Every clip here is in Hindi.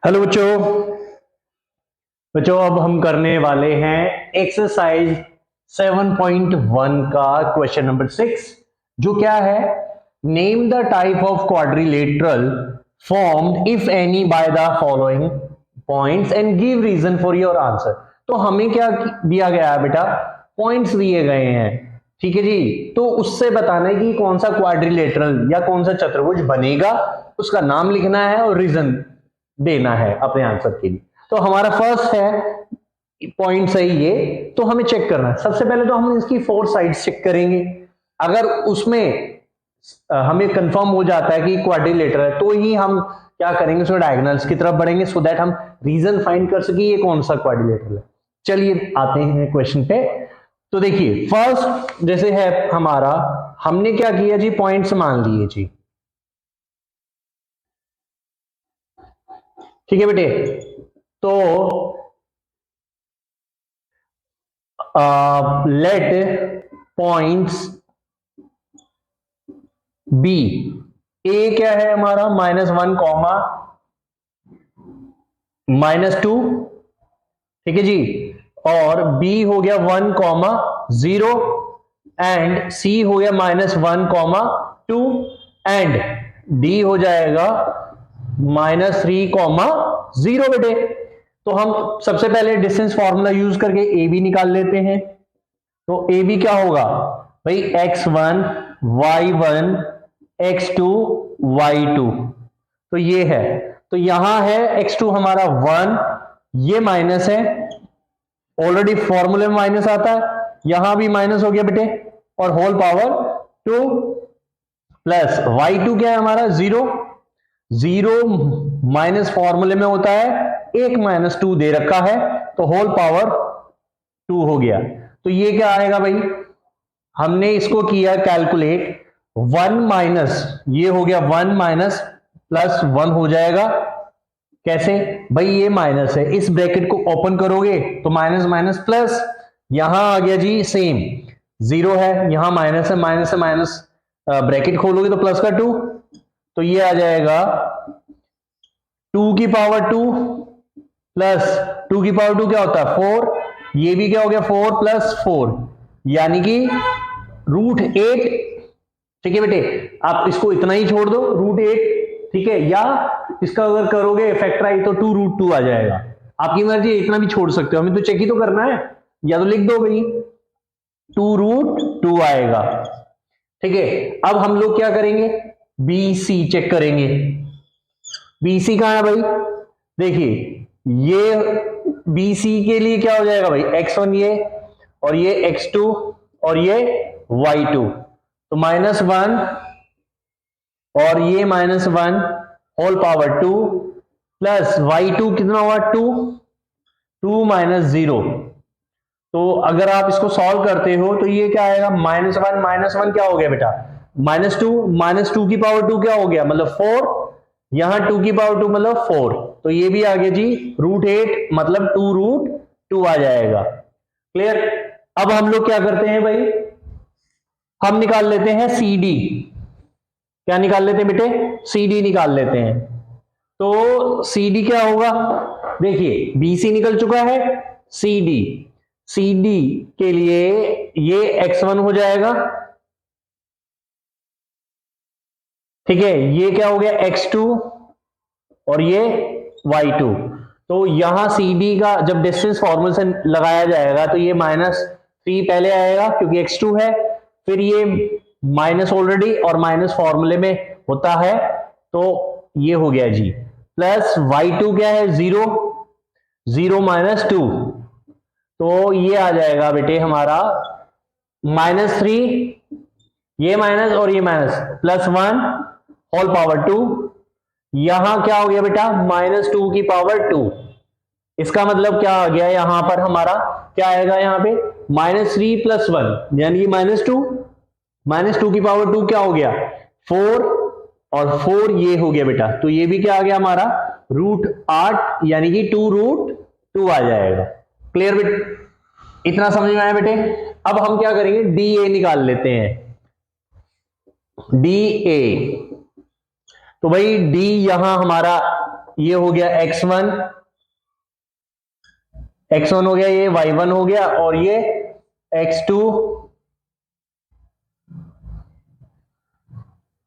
हेलो बच्चों। बच्चों अब हम करने वाले हैं एक्सरसाइज 7.1 का क्वेश्चन नंबर 6, जो क्या है, name the type of quadrilateral formed if any by the following points and give reason for your answer. तो हमें क्या दिया गया है बेटा, पॉइंट्स दिए गए हैं, ठीक है जी। तो उससे बताना है कि कौन सा क्वाड्रिलेटरल या कौन सा चतुर्भुज बनेगा, उसका नाम लिखना है और रीजन देना है अपने आंसर के लिए। तो हमारा फर्स्ट है पॉइंट सही है, तो हमें चेक करना है। सबसे पहले तो हम इसकी 4 साइड्स चेक करेंगे। अगर उसमें हमें कंफर्म हो जाता है कि क्वाड्रिलेटरल है, तो ही हम क्या करेंगे, उसमें डायगोनल्स की तरफ बढ़ेंगे, सो दैट हम रीजन फाइंड कर सके ये कौन सा क्वाड्रिलेटरल है। चलिए आते हैं क्वेश्चन पे। तो देखिए फर्स्ट जैसे है हमारा, हमने क्या किया जी, पॉइंट्स मान लिए जी, ठीक है बेटे। तो लेट पॉइंट्स बी, ए क्या है हमारा -1 कॉमा -2, ठीक है जी, और बी हो गया 1 कॉमा 0 एंड सी हो गया -1 कॉमा 2 एंड डी हो जाएगा -3 कॉमा 0 बेटे। तो हम सबसे पहले डिस्टेंस फॉर्मूला यूज करके ए बी निकाल लेते हैं। तो ए बी क्या होगा भाई, x1 y1 x2 y2। तो ये है, तो यहां है x2 हमारा 1, ये माइनस है, ऑलरेडी फॉर्मूले में माइनस आता है, यहां भी माइनस हो गया बेटे, और होल पावर 2 प्लस y2 क्या है हमारा 0, 0 माइनस फॉर्मूले में होता है 1 -2 दे रखा है, तो होल पावर 2 हो गया। तो ये क्या आएगा भाई, हमने इसको किया कैलकुलेट, 1 माइनस ये हो गया 1 माइनस प्लस 1 हो जाएगा। कैसे भाई, ये माइनस है, इस ब्रैकेट को ओपन करोगे तो माइनस माइनस प्लस, यहां आ गया जी सेम, 0 है, यहां माइनस है, माइनस से माइनस ब्रैकेट खोलोगे तो प्लस का 2, तो ये आ जाएगा 2 की पावर 2 प्लस 2 की पावर 2 क्या होता है 4, ये भी क्या हो गया 4 प्लस 4 यानी कि √8, ठीक है बेटे। आप इसको इतना ही छोड़ दो √8, ठीक है, या इसका अगर करोगे फैक्टराइज तो 2√2 आ जाएगा, आपकी मर्जी, इतना भी छोड़ सकते हो, हमें तो चेक ही तो करना है, या तो लिख दो भाई 2√2 आएगा, ठीक है। अब हम लोग क्या करेंगे, बी सी चेक करेंगे। बी सी कहां है भाई, देखिए ये बी सी के लिए क्या हो जाएगा भाई, x1 ये, और ये x2 और ये y2, तो -1 और ये -1 होल पावर 2 प्लस y2 कितना हुआ 2, 2 - 0। तो अगर आप इसको सॉल्व करते हो तो ये क्या आएगा, -1 क्या हो गया बेटा, -2 की पावर 2 क्या हो गया मतलब 4, यहां 2 की पावर 2 मतलब 4, तो ये भी आ गया जी √8 मतलब 2√2 आ जाएगा। क्लियर। अब हम लोग क्या करते हैं भाई, हम निकाल लेते हैं सी डी। क्या निकाल लेते हैं बेटे, सी डी निकाल लेते हैं। तो सी डी क्या होगा, देखिए बी सी निकल चुका है, सी डी, सी डी के लिए ये x1 हो जाएगा, ठीक है, ये क्या हो गया x2 और ये y2। तो यहां सी डी का जब डिस्टेंस फॉर्मूले से लगाया जाएगा तो ये -3 पहले आएगा क्योंकि x2 है, फिर ये माइनस ऑलरेडी और माइनस फॉर्मूले में होता है, तो ये हो गया जी, प्लस y2 क्या है 0, 0 - 2, तो ये आ जाएगा बेटे हमारा -3, ये माइनस और ये माइनस, +1 होल पावर 2, यहां क्या हो गया बेटा -2 की पावर 2। इसका मतलब क्या आ गया, यहां पर हमारा क्या आएगा, यहां पे -3 + 1 यानी कि -2 की पावर 2 क्या हो गया 4, और 4 ये हो गया बेटा, तो ये भी क्या आ गया हमारा √8 यानी कि 2√2 आ जाएगा। क्लियर बेटे, इतना समझ में आया बेटे। अब हम क्या करेंगे, डी ए निकाल लेते हैं, डी ए। तो भाई डी यहां हमारा ये हो गया x1 हो गया, ये y1 हो गया, और ये x2,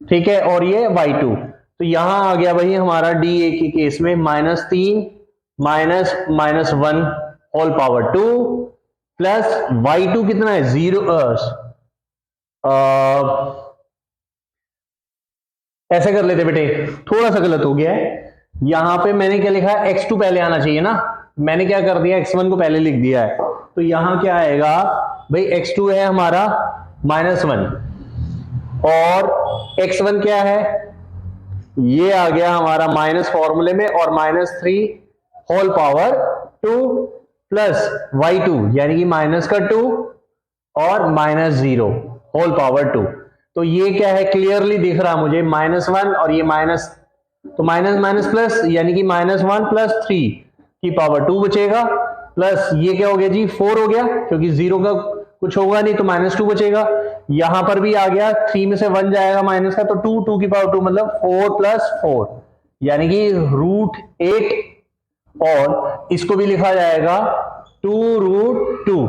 ठीक है, और ये y2। तो यहां आ गया भाई हमारा DA के केस में -3 minus -1 whole power 2 plus y2 कितना है 0। ऐसे कर लेते बेटे, थोड़ा सा गलत हो गया है, यहां पे मैंने क्या लिखा है, x2 पहले आना चाहिए ना, मैंने क्या कर दिया, x1 को पहले लिख दिया है। तो यहां क्या आएगा भाई, x2 है हमारा -1 और x1 क्या है, ये आ गया हमारा माइनस फॉर्मूले में, और -3 होल पावर 2 प्लस y2 यानी कि -2 और -0 होल पावर 2। तो ये क्या है, क्लियरली दिख रहा मुझे -1 और ये माइनस, तो माइनस माइनस प्लस यानी कि -1 प्लस 3 की पावर 2 बचेगा, प्लस ये क्या हो गया जी 4 हो गया, क्योंकि 0 का कुछ होगा नहीं तो -2 बचेगा। यहां पर भी आ गया, 3 में से 1 जाएगा माइनस का, तो 2 की पावर 2 मतलब 4 प्लस 4 यानी कि √8, और इसको भी लिखा जाएगा 2√2।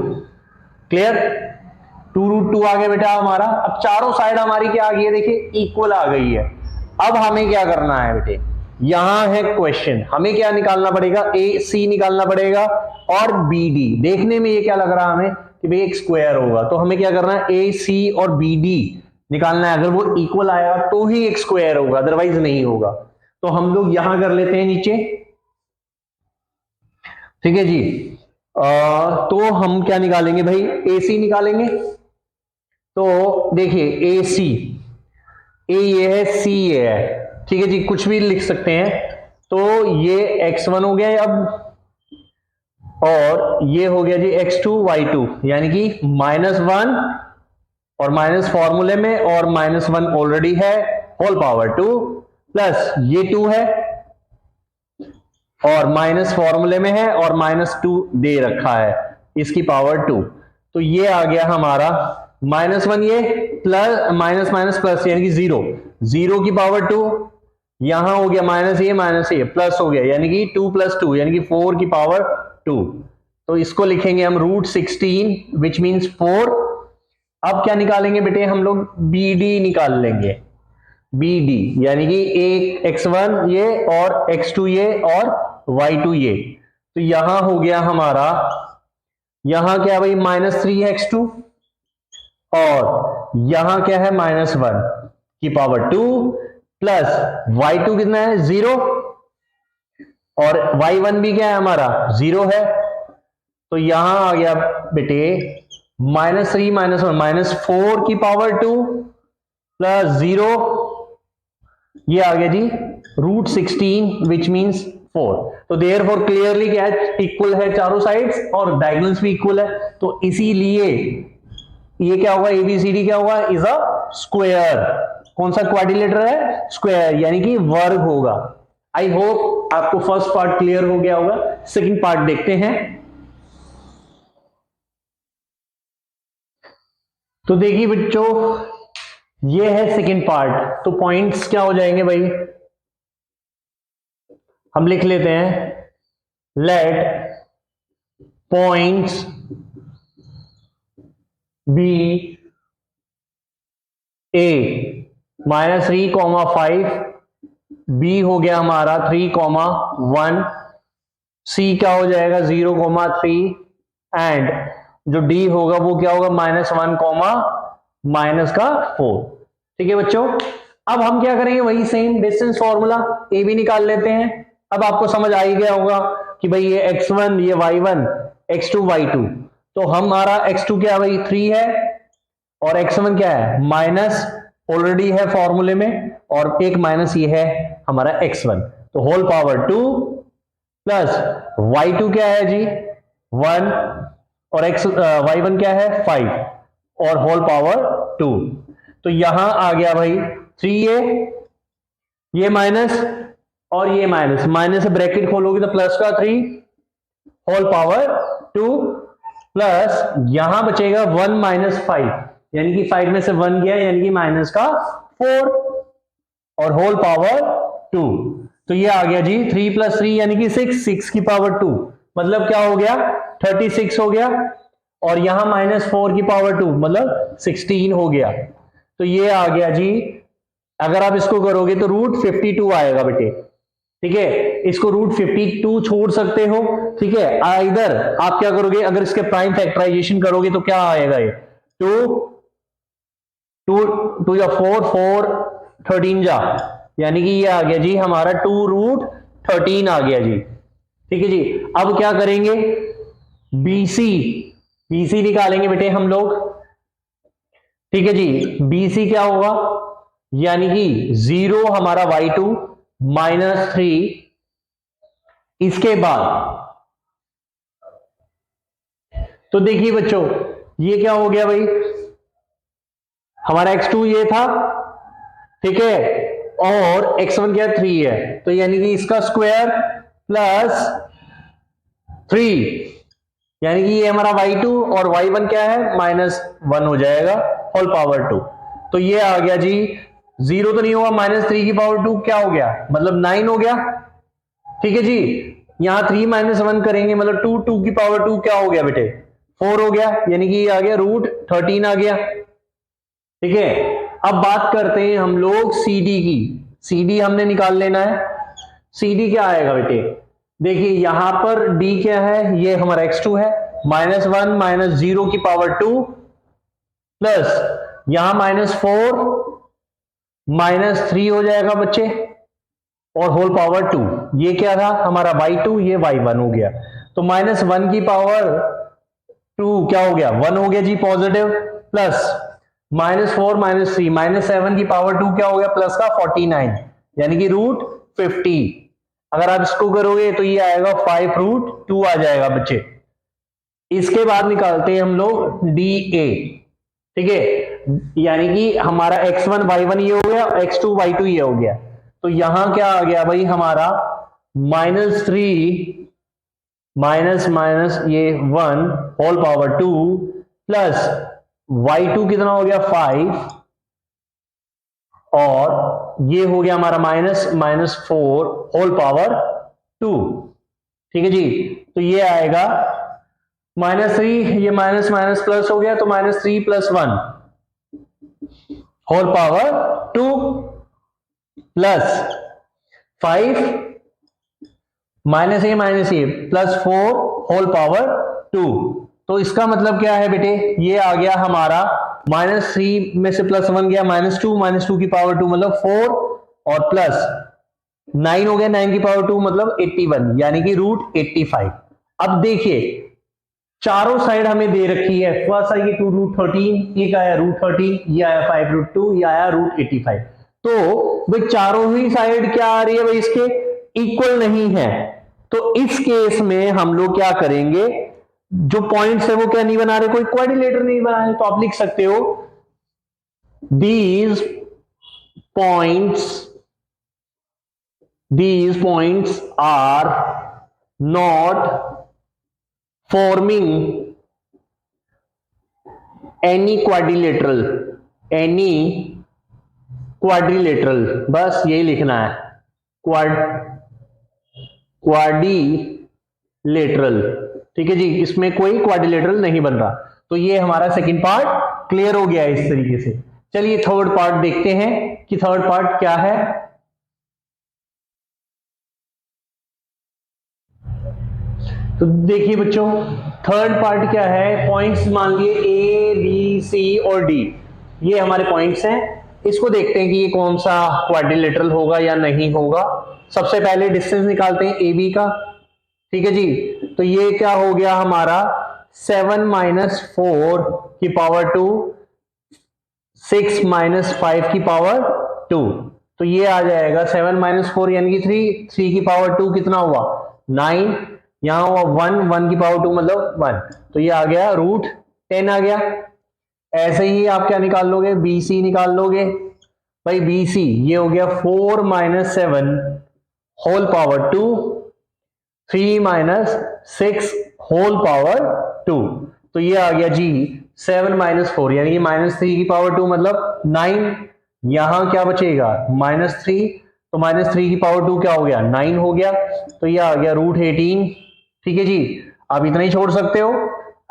क्लियर, 2√2 आ गया बेटा हमारा। अब चारों साइड हमारी क्या आ गई है, देखिए इक्वल आ गई है। अब हमें क्या करना है बेटे, यहां है क्वेश्चन, हमें क्या निकालना पड़ेगा, AC निकालना पड़ेगा और BD। देखने में ये क्या लग रहा है हमें कि भाई एक स्क्वायर होगा, तो हमें क्या करना है, AC और BD निकालना है। अगर वो इक्वल आया तो ही एक स्क्वायर होगा, अदरवाइज नहीं होगा। तो हम लोग यहां कर लेते हैं नीचे, ठीक है जी। तो हम क्या निकालेंगे भाई, AC निकालेंगे। तो देखिए AC, A ये है, C ये है, ठीक है जी, कुछ भी लिख सकते हैं। तो ये x1 हो गया अब, और ये हो गया जी x2 y2 यानी कि -1 और माइनस फॉर्मूले में, और -1 ऑलरेडी है होल पावर 2 प्लस ये 2 है और माइनस फॉर्मूले में है और -2 दे रखा है इसकी पावर 2। तो ये आ गया हमारा -1, ये प्लस माइनस माइनस प्लस यानी कि 0 की पावर 2, यहां हो गया माइनस ये प्लस हो गया यानी कि 2 + 2 यानी कि 4 की पावर 2। तो इसको लिखेंगे हम √16 विच मीन्स 4। अब क्या निकालेंगे बेटे हम लोग, BD निकाल लेंगे, BD यानी कि एक x1 ये और x2 ये और y2 ये। तो यहां हो गया हमारा, यहां क्या भाई -3 है x2, और यहां क्या है -1 की पावर 2 प्लस y2 कितना है 0, और y1 भी क्या है हमारा 0 है। तो यहां आ गया बेटे -3 -1 -4 की पावर 2 प्लस 0, ये आ गया जी √16 विच मीन्स 4। तो देयरफॉर क्लियरली क्या है, इक्वल है चारों साइड्स और डायगोनल्स भी इक्वल है, तो इसीलिए ये क्या होगा, ABCD क्या होगा, इज अ स्क्वायर। कौन सा क्वाड्रिलेटरल है, स्क्वायर यानी कि वर्ग होगा। आई होप आपको फर्स्ट पार्ट क्लियर हो गया होगा। सेकंड पार्ट देखते हैं। तो देखिए बच्चों, ये है सेकंड पार्ट। तो पॉइंट्स क्या हो जाएंगे भाई, हम लिख लेते हैं, late points B A -3, 5, B हो गया हमारा 3, 1, C क्या हो जाएगा 0, 3, एंड जो D होगा वो क्या होगा -1, -4। ठीक है बच्चों, अब हम क्या करेंगे, वही सेम डिस्टेंस फॉर्मूला A भी निकाल लेते हैं। अब आपको समझ आ ही गया होगा कि भाई ये x1 ये y1 x2 y2। तो हमारा x2 क्या भाई 3 है और x1 क्या है माइनस, ऑलरेडी है फॉर्मूले में, और एक माइनस ये है हमारा x1। तो होल पावर 2 प्लस y2 क्या है जी 1 और y1 क्या है 5 और होल पावर 2। तो यहां आ गया भाई 3 ये माइनस और ये माइनस, माइनस से ब्रैकेट खोलोगे तो प्लस का 3 होल पावर 2 प्लस यहां बचेगा 1 - 5 यानी कि 5 में से 1 गया यानी कि माइनस का 4 और होल पावर 2। तो ये आ गया जी 3 + 3 यानी कि 6, 6 की पावर 2 मतलब क्या हो गया 36 हो गया, और यहां -4 की पावर 2 मतलब 16 हो गया। तो ये आ गया जी, अगर आप इसको करोगे तो √52 आएगा बेटे, ठीक है। इसको √52 छोड़ सकते हो, ठीक है। इधर आप क्या करोगे, अगर इसके प्राइम फैक्टराइजेशन करोगे तो क्या आएगा, ये 2 या 4, 4 13 जा, यानी कि ये आ गया जी हमारा 2√13 आ गया जी, ठीक है जी। अब क्या करेंगे, बीसी बीसी निकालेंगे बेटे हम लोग, ठीक है जी। बीसी क्या होगा, यानी कि 0 हमारा y2 -3, इसके बाद तो देखिए बच्चों ये क्या हो गया भाई, हमारा x2 ये था, ठीक है, और x1 क्या 3 है, तो यानी कि इसका स्क्वायर प्लस 3, यानी कि ये हमारा y2 और y1 क्या है -1 हो जाएगा होल पावर 2। तो ये आ गया जी, 0 तो नहीं होगा, -3 की पावर 2 क्या हो गया मतलब 9 हो गया, ठीक है जी। यहां 3 - 1 करेंगे मतलब 2, 2 की पावर 2 क्या हो गया बेटे 4 हो गया, यानी कि ये आ गया √13 आ गया, ठीक है। अब बात करते हैं हम लोग CD की, CD हमने निकाल लेना है। CD क्या आएगा बेटे, देखिए यहां पर D क्या है, ये हमारा x2 है, -1 -0 की पावर 2 प्लस यहां -4 -3 हो जाएगा बच्चे, और होल पावर 2, ये क्या था हमारा y2, ये y1 हो गया। तो -1 की पावर 2 क्या हो गया 1 हो गया जी पॉजिटिव, प्लस -4 -3 -7 की पावर 2 क्या हो गया प्लस का 49, यानी कि √50। अगर आप इसको करोगे तो ये आएगा 5√2 आ जाएगा बच्चे। इसके बाद निकालते हैं हम लोग DA, ठीक है, यानी कि हमारा x1 y1 ये हो गया, x2 y2 ये हो गया। तो यहां क्या आ गया भाई हमारा -3 ये 1 होल पावर 2 प्लस y2 कितना हो गया 5, और ये हो गया हमारा -4 होल पावर 2, ठीक है जी। तो ये आएगा -3, ये माइनस माइनस प्लस हो गया, तो -3 + 1 whole power 2 plus 5 -a plus 4 whole power 2। तो इसका मतलब क्या है बेटे, ये आ गया हमारा -3 में से +1 गया -2 की पावर 2 मतलब 4, और प्लस 9 हो गया 9 की पावर 2 मतलब 81, यानी कि √85। अब देखिए चारों साइड हमें दे रखी है, फर्स्ट आएगी 2√13, एक आया √13, ये आया 5√2, ये आया √85। तो भाई चारों ही साइड क्या आ रही है भाई इसके इक्वल नहीं है, तो इस केस में हम लोग क्या करेंगे, जो पॉइंट्स है वो क्या नहीं बना रहे, कोई क्वाड्रिलेटर नहीं बना रहे, तो आप लिख सकते हो these points are not forming any quadrilateral, बस यही लिखना है, क्वाड्रिलेटरल, ठीक है जी, इसमें कोई क्वाड्रिलेटरल नहीं बन रहा। तो ये हमारा सेकंड पार्ट क्लियर हो गया इस तरीके से। चलिए थर्ड पार्ट देखते हैं कि थर्ड पार्ट क्या है। तो देखिए बच्चों थर्ड पार्ट क्या है, पॉइंट्स मान लिए A B C और D, ये हमारे पॉइंट्स हैं। इसको देखते हैं कि ये कौन सा क्वाड्रिलेटरल होगा या नहीं होगा। सबसे पहले डिस्टेंस निकालते हैं AB का, ठीक है जी। तो ये क्या हो गया हमारा 7 - 4 की पावर 2, 6 - 5 की पावर 2, तो ये आ जाएगा 7 - 4 यानी कि 3 की पावर 2 कितना हुआ 9, यहां हुआ 1 की पावर 2 मतलब 1, तो ये आ गया √10 आ गया। ऐसे ही आप क्या निकाल लोगे, BC निकाल लोगे भाई, BC ये हो गया 4 - 7 होल पावर 2, 3 - 6 होल पावर 2, तो ये आ गया जी 7 - 4 यानी कि -3 की पावर 2 मतलब 9, यहां क्या बचेगा -3, तो -3 की पावर 2 क्या हो गया, 9 हो गया। तो ये आ गया √18। ठीक है जी, आप इतना ही छोड़ सकते हो।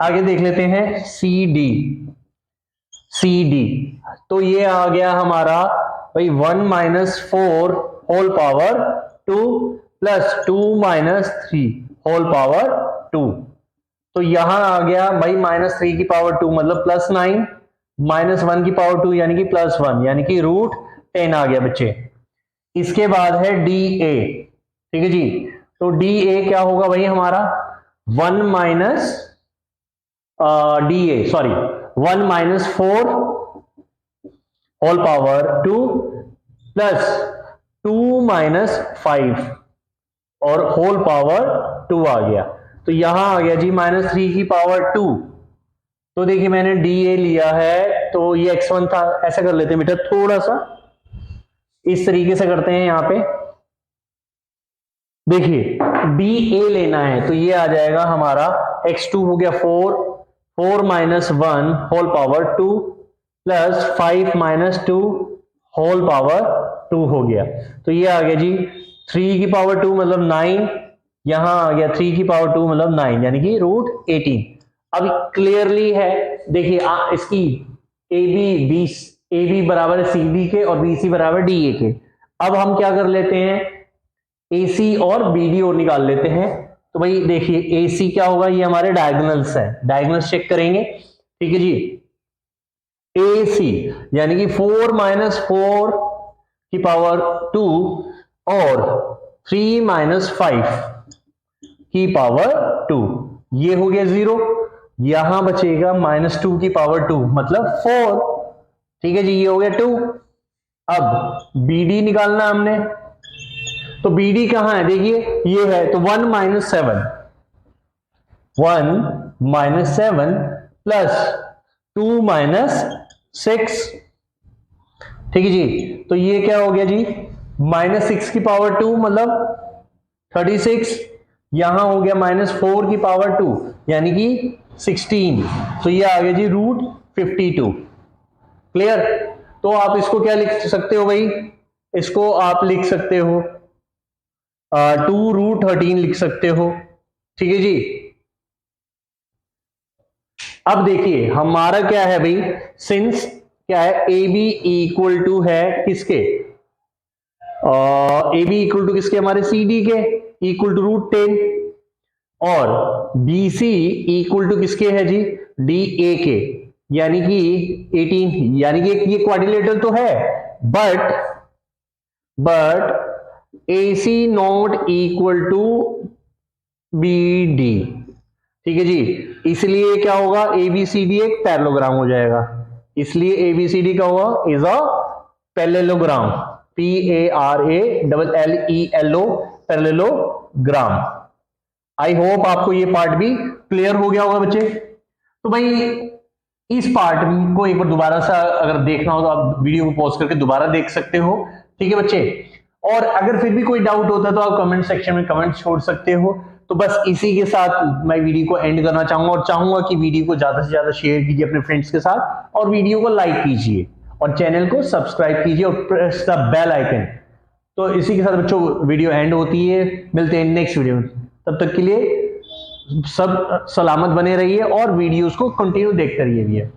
आगे देख लेते हैं सी डी। तो ये आ गया हमारा भाई 1 - 4 whole power 2 plus 2 - 3 whole power 2। तो यहां आ गया भाई -3 की पावर 2 मतलब +9, -1 की पावर 2 यानी कि +1, यानी कि √10 आ गया बच्चे। इसके बाद है डी ए। ठीक है जी, तो डी ए क्या होगा भाई हमारा 1 minus D A sorry 1 - 4 whole power 2 plus 2 - 5 और होल पावर 2 आ गया। तो यहां आ गया जी -3 की पावर 2। तो देखिए मैंने डी ए लिया है, तो ये x1 था। ऐसा कर लेते हैं बेटा, थोड़ा सा इस तरीके से करते हैं। यहां पे देखिए डी ए लेना है, तो ये आ जाएगा हमारा x2 हो गया 4 -1 whole power 2 plus 5 - 2 whole power 2 हो गया। तो ये आ गया जी 3 की पावर 2 मतलब 9, यहां आ गया 3 की पावर 2 मतलब 9 यानी कि √18। अब क्लियरली है, देखिए इसकी ए बी बराबर है सी डी के और बी सी बराबर डी ए के। अब हम क्या कर लेते हैं, ए सी और बी डी और निकाल लेते हैं। तो भाई देखिए ए सी क्या होगा, ये हमारे डायगोनल्स है, डायगोनल्स चेक करेंगे। ठीक है जी, ए सी यानी कि 4 - 4 की पावर 2 और 3 - 5 की पावर 2, ये हो गया 0। यहां बचेगा -2 की पावर 2 मतलब 4। ठीक है जी, ये हो गया 2। अब बी डी निकालना हमने, तो बी डी कहां है, देखिए ये है, तो 1 - 7 प्लस 2 - 6। ठीक है जी, तो ये क्या हो गया जी -6 की पावर 2 मतलब 36। यहां हो गया -4 की पावर 2 यानी कि 16। तो ये आ गया जी √52। क्लियर। तो आप इसको क्या लिख सकते हो भाई, इसको आप लिख सकते हो 2√13 लिख सकते हो। ठीक है जी। अब देखिए हमारा क्या है भाई, सिंस क्या है ए बी इक्वल टू है किसके, ए बी इक्वल टू किसके, हमारे सी डी के, इक्वल टू √10, और बी सी इक्वल टू किसके है जी, डी ए के, यानी कि 18। यानी कि ये क्वाड्रिलेटरल तो है, but A C not equal to B D. ठीक है जी, इसलिए क्या होगा, ए बी सी डी एक पैरेललोग्राम हो जाएगा। इसलिए ए बी सी डी का होगा is a parallelogram, PARALLELO parallelogram. I hope आपको ये पार्ट भी क्लियर हो गया होगा बच्चे। तो भाई इस पार्ट को एक बार दोबारा सा अगर देखना हो तो आप वीडियो को पॉज करके दोबारा देख सकते हो। ठीक है बच्चे, और अगर फिर भी कोई डाउट होता है तो आप कमेंट सेक्शन में कमेंट छोड़ सकते हो। तो बस इसी के साथ मैं वीडियो को एंड करना चाहूंगा, और चाहूंगा कि वीडियो को ज्यादा से ज्यादा शेयर कीजिए अपने फ्रेंड्स के साथ, और वीडियो को लाइक कीजिए और चैनल को सब्सक्राइब कीजिए और प्रेस द बेल आइकन। तो इसी के साथ बच्चों वीडियो एंड होती है, मिलते हैं नेक्स्ट वीडियो में। तब तक के लिए सब सलामत बने रहिए और वीडियोस को कंटिन्यू देखते रहिए।